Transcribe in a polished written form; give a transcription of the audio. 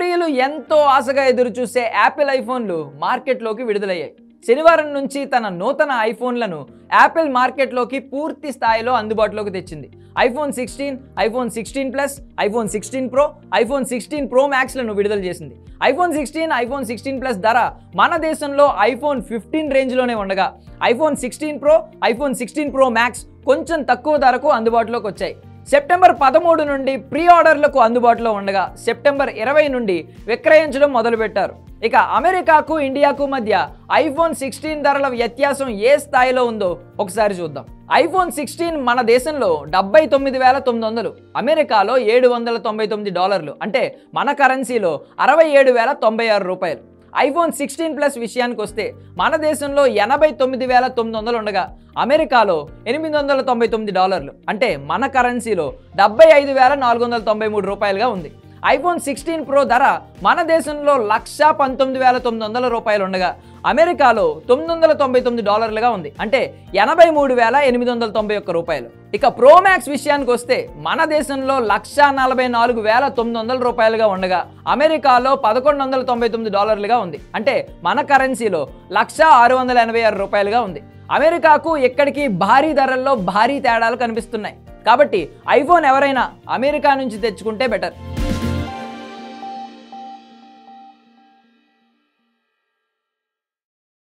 ప్రియులు ఎంతో ఆశగా ఎదురుచూసే యాపిల్ ఐఫోన్లు మార్కెట్లోకి విడుదలయ్యాయి. శనివారం నుంచి తన నూతన ఐఫోన్లను యాపిల్ మార్కెట్లోకి పూర్తి స్థాయిలో అందుబాటులోకి తెచ్చింది. IPhone 16, iPhone 16 plus, iPhone 16 pro, iPhone 16 pro మ్యాక్స్లను విడుదల చేసింది. ఐఫోన్ 16, ఐఫోన్ 16 ప్లస్ ధర మన దేశంలో ఐఫోన్ 15 రేంజ్లోనే ఉండగా iPhone 16 pro, iPhone 16 pro max కొంచెం తక్కువ ధరకు అందుబాటులోకి వచ్చాయి. సెప్టెంబర్ 13 నుండి ప్రీ ఆర్డర్లకు అందుబాటులో ఉండగా సెప్టెంబర్ 20 నుండి విక్రయించడం మొదలుపెట్టారు. ఇక అమెరికాకు ఇండియాకు మధ్య ఐఫోన్ 16 ధరల వ్యత్యాసం ఏ స్థాయిలో ఉందో ఒకసారి చూద్దాం. ఐఫోన్ 16 మన దేశంలో $79,900, అమెరికాలో $799, అంటే మన కరెన్సీలో $67,096. ఐఫోన్ 16 ప్లస్ విషయానికి వస్తే మన దేశంలో $89,900 ఉండగా అమెరికాలో $899, అంటే మన కరెన్సీలో $75,493 ఉంది. ఐఫోన్ 16 ప్రో ధర మన దేశంలో $119,900 ఉండగా అమెరికాలో $999 ఉంది, అంటే $83,891. ఇక ప్రో మ్యాక్స్ విషయానికి వస్తే మన దేశంలో $144,900 ఉండగా అమెరికాలో $1,199 ఉంది, అంటే మన కరెన్సీలో $1,686 ఉంది. అమెరికాకు ఇక్కడికి భారీ ధరల్లో భారీ తేడాలు కనిపిస్తున్నాయి. కాబట్టి ఐఫోన్ ఎవరైనా అమెరికా నుంచి తెచ్చుకుంటే బెటర్.